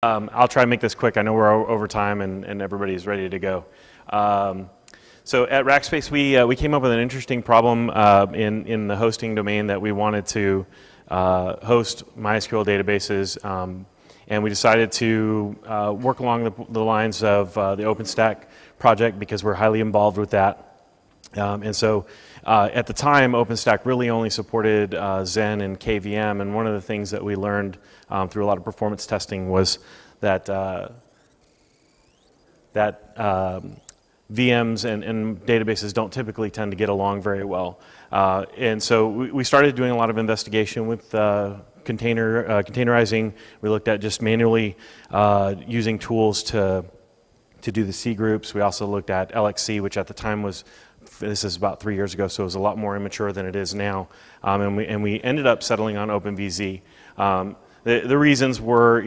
I'll try and make this quick. I know we're over time and everybody's ready to go. So at Rackspace, we came up with an interesting problem in the hosting domain that we wanted to host MySQL databases, and we decided to work along the lines of the Openstack project because we're highly involved with that. And so at the time, OpenStack really only supported Xen and KVM, and one of the things that we learned through a lot of performance testing was that VMs and databases don't typically tend to get along very well. And so we started doing a lot of investigation with containerizing. We looked at just manually using tools to do the C groups. We also looked at LXC, which at the time was, this is about 3 years ago, so it was a lot more immature than it is now. And we ended up settling on OpenVZ. The reasons were,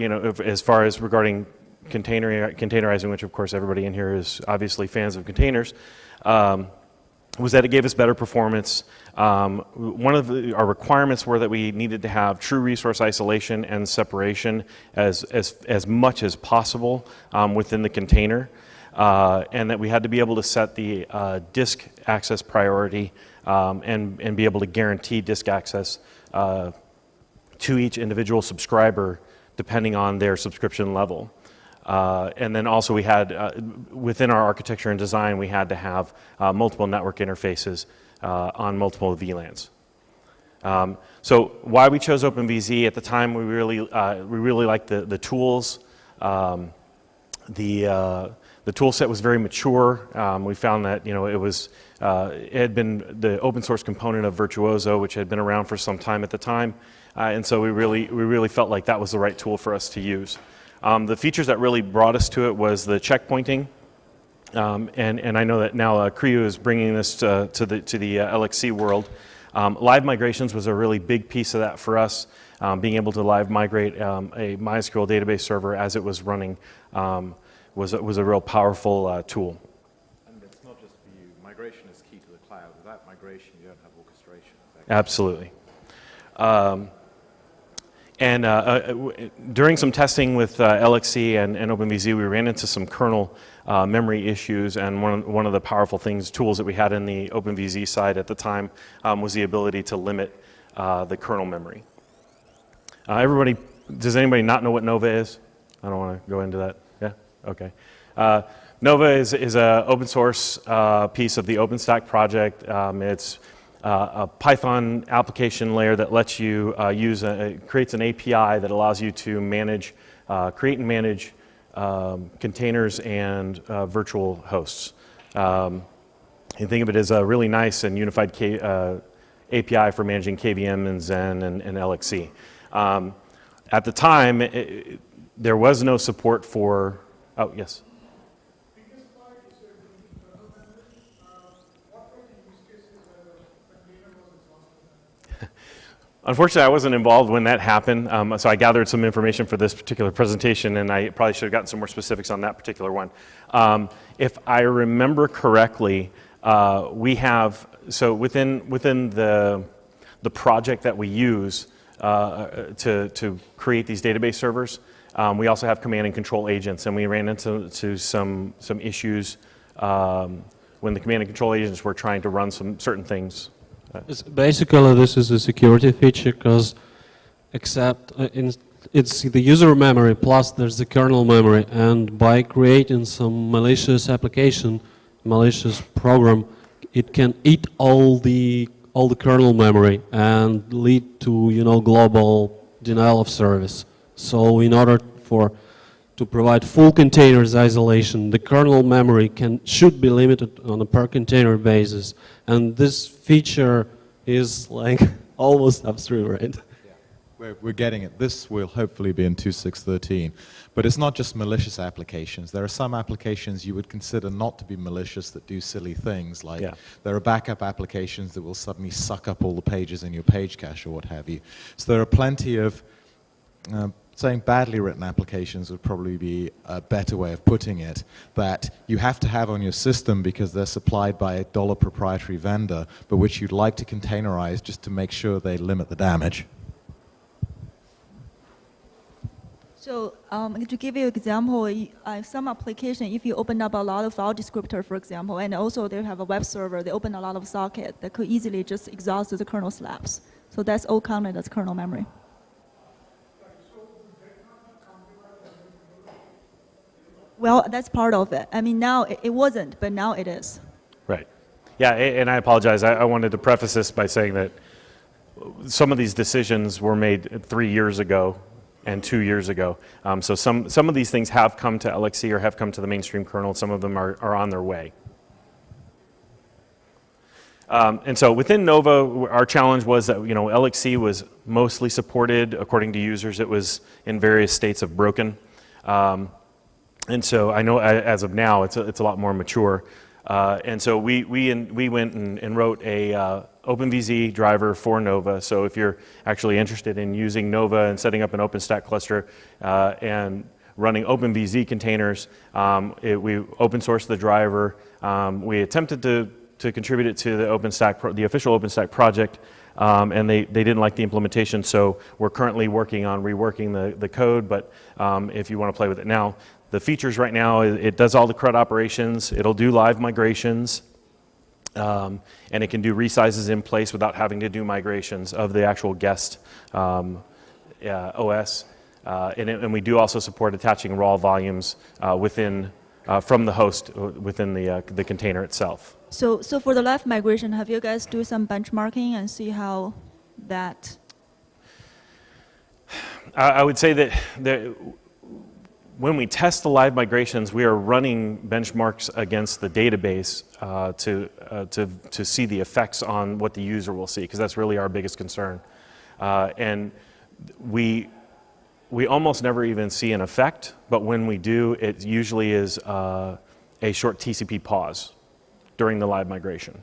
as far as regarding containerizing, which of course everybody in here is obviously fans of containers, was that it gave us better performance. One of our requirements were that we needed to have true resource isolation and separation as much as possible within the container. And that we had to be able to set the disk access priority and be able to guarantee disk access to each individual subscriber depending on their subscription level. And then also we had, within our architecture and design, we had to have multiple network interfaces on multiple VLANs. So why we chose OpenVZ at the time, we really liked the tools. The tool set was very mature. We found that it had been the open source component of Virtuoso, which had been around for some time at the time, and so we really felt like that was the right tool for us to use. The features that really brought us to it was the checkpointing, and I know that now Creo is bringing this to the LXC world. Live migrations was a really big piece of that for us. Being able to live migrate a MySQL database server as it was running was a real powerful tool. And it's not just for you. Migration is key to the cloud. Without migration, you don't have orchestration. Absolutely. During some testing with LXC and OpenVZ, we ran into some kernel memory issues, and one of the powerful tools that we had in the OpenVZ side at the time was the ability to limit the kernel memory. Does anybody not know what Nova is? I don't want to go into that. Yeah? Okay. Nova is an open source piece of the OpenStack project. It's a Python application layer that lets you creates an API that allows you to create and manage containers and virtual hosts. You think of it as a really nice and unified API for managing KVM and Xen and LXC. At the time, there was no support for, oh, yes? Unfortunately, I wasn't involved when that happened, so I gathered some information for this particular presentation, and I probably should have gotten some more specifics on that particular one. If I remember correctly, we have, so within the project that we use to create these database servers, we also have command and control agents, and we ran into some issues when the command and control agents were trying to run some certain things. Basically, this is a security feature because it's the user memory plus there's the kernel memory, and by creating some malicious application, malicious program, it can eat all the kernel memory and lead to global denial of service. So in order to provide full containers isolation, the kernel memory should be limited on a per container basis, and this feature is like almost upstream, right? Yeah, we're getting it. This will hopefully be in 2.6.13, but it's not just malicious applications. There are some applications you would consider not to be malicious that do silly things, like there are backup applications that will suddenly suck up all the pages in your page cache or what have you. So there are plenty of saying badly written applications would probably be a better way of putting it, that you have to have on your system because they're supplied by a dollar proprietary vendor, but which you'd like to containerize just to make sure they limit the damage. So to give you an example, some application, if you open up a lot of file descriptor, for example, and also they have a web server, they open a lot of socket that could easily just exhaust the kernel slabs. So that's all counted as kernel memory. Well, that's part of it. I mean, now it wasn't, but now it is. Right. Yeah, and I apologize. I wanted to preface this by saying that some of these decisions were made 3 years ago and 2 years ago. So some of these things have come to LXC or have come to the mainstream kernel. Some of them are on their way. And so within Nova, our challenge was that LXC was mostly supported according to users. It was in various states of broken. And so I know as of now it's a lot more mature. And so we went and wrote a OpenVZ driver for Nova. So if you're actually interested in using Nova and setting up an Openstack cluster and running OpenVZ containers, we open sourced the driver. We attempted to contribute it to the OpenStack, the official OpenStack project, and they didn't like the implementation. So we're currently working on reworking the code. But if you want to play with it now, the features right now, it does all the CRUD operations. It'll do live migrations. And it can do resizes in place without having to do migrations of the actual guest OS. And we do also support attaching raw volumes from the host within the container itself. So for the live migration, have you guys do some benchmarking and see how that? I would say that when we test the live migrations, we are running benchmarks against the database to see the effects on what the user will see, because that's really our biggest concern. And we almost never even see an effect, but when we do, it usually is a short TCP pause during the live migration.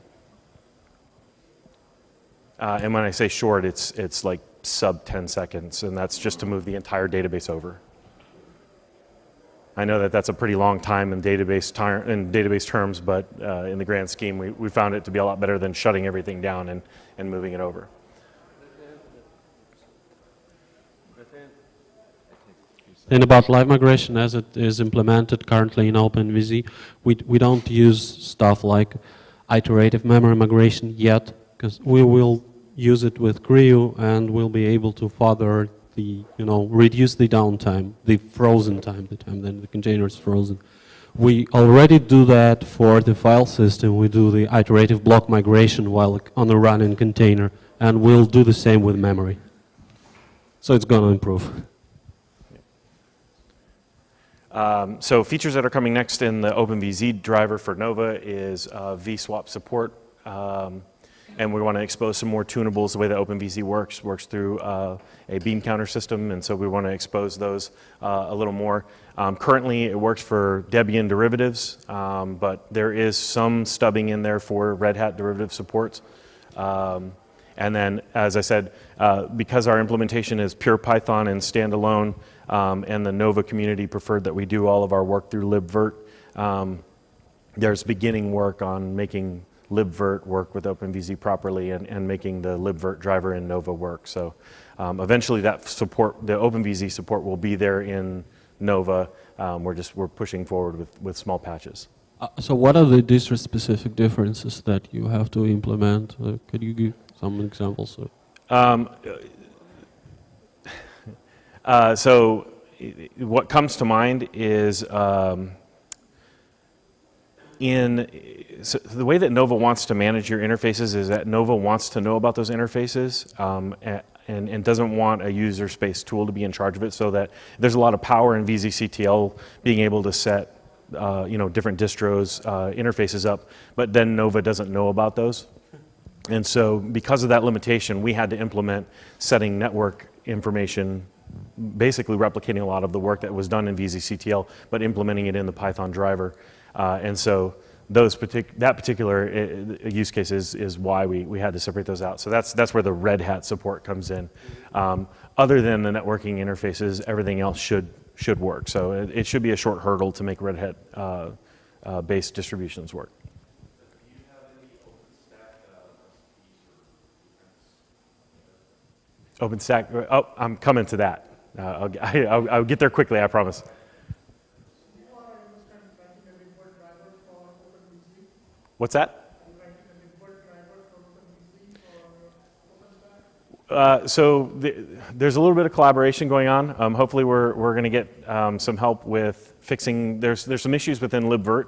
And when I say short, it's like sub 10 seconds, and that's just to move the entire database over. I know that that's a pretty long time in database terms, but in the grand scheme, we found it to be a lot better than shutting everything down and moving it over. And about live migration as it is implemented currently in OpenVZ, we don't use stuff like iterative memory migration yet, because we will use it with Creo and we'll be able to further reduce the downtime, the frozen time, the time that the container is frozen. We already do that for the file system. We do the iterative block migration while on a running container, and we'll do the same with memory. So it's going to improve. So features that are coming next in the OpenVZ driver for Nova is vSwap support. And we want to expose some more tunables. The way that OpenVZ works through a beam counter system, and so we want to expose those a little more. Currently, it works for Debian derivatives, but there is some stubbing in there for Red Hat derivative supports. And then, as I said, because our implementation is pure Python and standalone, and the Nova community preferred that we do all of our work through libvirt, there's beginning work on making libvirt work with OpenVZ properly and making the libvirt driver in Nova work. So eventually that support, the OpenVZ support, will be there in Nova. We're pushing forward with small patches. So what are the distro-specific differences that you have to implement? Could you give some examples? So what comes to mind is so the way that Nova wants to manage your interfaces is that Nova wants to know about those interfaces and doesn't want a user space tool to be in charge of it, so that there's a lot of power in VZCTL being able to set different distros interfaces up, but then Nova doesn't know about those. And so because of that limitation, we had to implement setting network information, basically replicating a lot of the work that was done in VZCTL, but implementing it in the Python driver. And so that particular use case is why we had to separate those out. So that's where the Red Hat support comes in. Other than the networking interfaces, everything else should work. So it should be a short hurdle to make Red Hat based distributions work. Do you have any OpenStack recipes or OpenStack, I'm coming to that. I'll get there quickly, I promise. What's that? There's a little bit of collaboration going on. Hopefully we're going to get some help with fixing, there's some issues within libvirt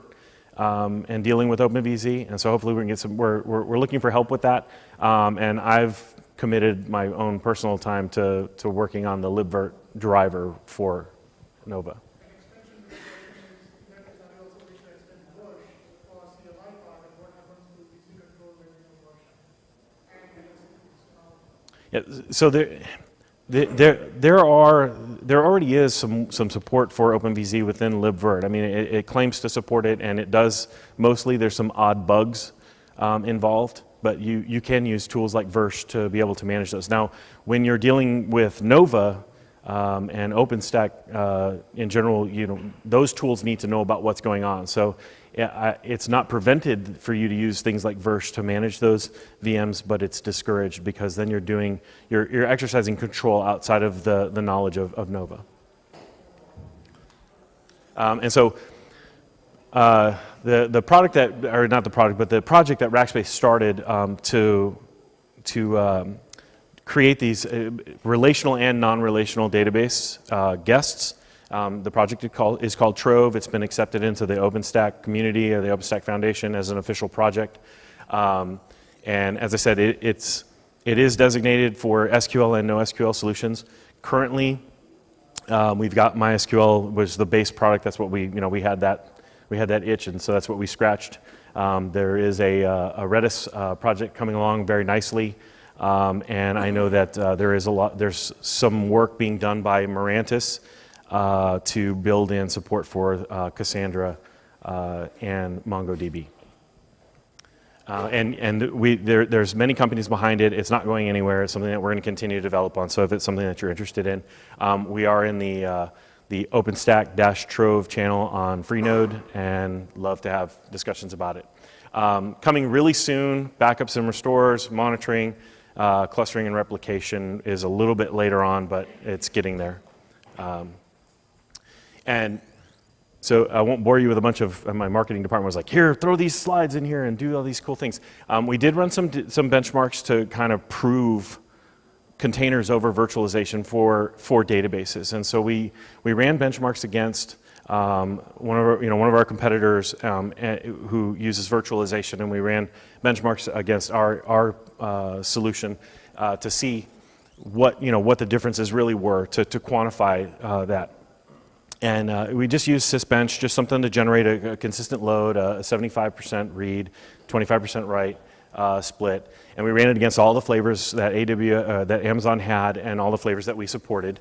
and dealing with OpenVZ, and so hopefully we can get some, we're looking for help with that. And I've committed my own personal time to working on the libvirt driver for Nova. Yeah, so there already is some support for OpenVZ within libvirt. I mean, it claims to support it, and it does mostly. There's some odd bugs involved, but you can use tools like Versh to be able to manage those. Now, when you're dealing with Nova and Openstack in general, those tools need to know about what's going on. So it's not prevented for you to use things like Versh to manage those VMs, but it's discouraged because then you're exercising control outside of the knowledge of Nova. And so the product that, or not the product, but the project that Rackspace started to create these relational and non-relational database guests. The project is called Trove. It's been accepted into the OpenStack community or the OpenStack Foundation as an official project. And as I said, it is designated for SQL and NoSQL solutions. Currently, we've got MySQL was the base product. That's what we had that itch, and so that's what we scratched. There is a Redis project coming along very nicely. And I know that there's some work being done by Mirantis to build in support for Cassandra and MongoDB. There's many companies behind it. It's not going anywhere. It's something that we're going to continue to develop on. So if it's something that you're interested in, we are in the OpenStack-Trove channel on Freenode and love to have discussions about it. Coming really soon, backups and restores, monitoring, clustering and replication is a little bit later on, but it's getting there. And so I won't bore you with a bunch of, my marketing department was like, here, throw these slides in here and do all these cool things. We did run some benchmarks to kind of prove containers over virtualization for databases. And so we ran benchmarks against one of our competitors who uses virtualization, and we ran benchmarks against our solution to see what the differences really were to quantify that. And we just used sysbench, just something to generate a consistent load, a 75% read, 25% write split. And we ran it against all the flavors that that Amazon had and all the flavors that we supported.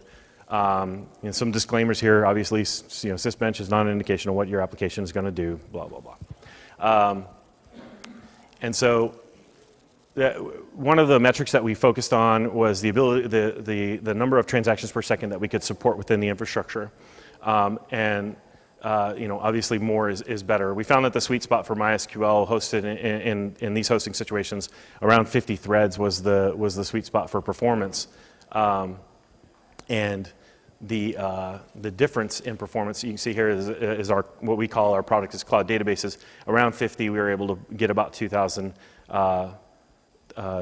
And some disclaimers here, obviously, sysbench is not an indication of what your application is going to do, blah, blah, blah. And so one of the metrics that we focused on was the ability, the number of transactions per second that we could support within the infrastructure. Obviously more is better. We found that the sweet spot for MySQL hosted in these hosting situations, around 50 threads was the sweet spot for performance. And the difference in performance you can see here is what we call our product is cloud databases. Around 50, we were able to get about 2,000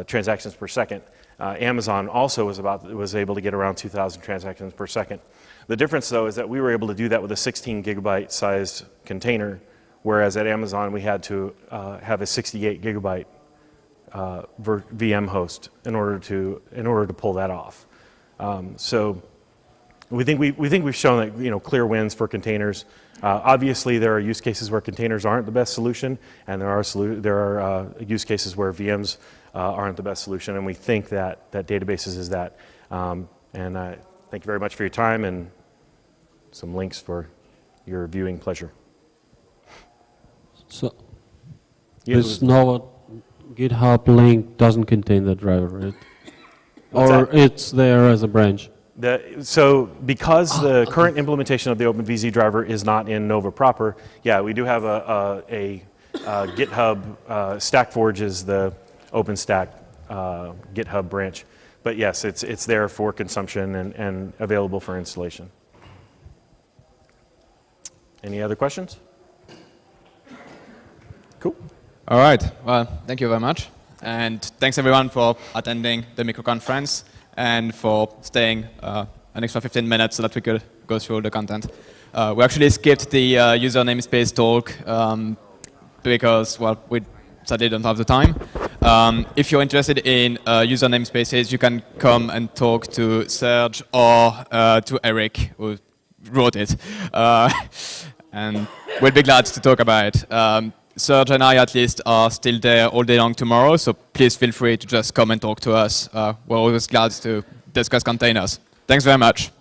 transactions per second. Amazon also was able to get around 2,000 transactions per second. The difference, though, is that we were able to do that with a 16 gigabyte sized container, whereas at Amazon we had to have a 68 gigabyte VM host in order to pull that off. So we think we've shown that clear wins for containers. Obviously, there are use cases where containers aren't the best solution, and there are use cases where VMs aren't the best solution, and we think that databases is that. And thank you very much for your time, and some links for your viewing pleasure. So this Nova GitHub link doesn't contain the driver, right? Or it's there as a branch? So because the current implementation of the OpenVZ driver is not in Nova proper, yeah, we do have a GitHub, StackForge is the OpenStack GitHub branch. But yes, it's there for consumption and available for installation. Any other questions? Cool. All right. Well, thank you very much. And thanks everyone for attending the micro conference and for staying an extra 15 minutes so that we could go through the content. We actually skipped the user namespace talk because, well, we sadly don't have the time. If you're interested in user namespaces, you can come and talk to Serge or to Eric, who wrote it. And we'll be glad to talk about it. Serge and I, at least, are still there all day long tomorrow, so please feel free to just come and talk to us. We're always glad to discuss containers. Thanks very much.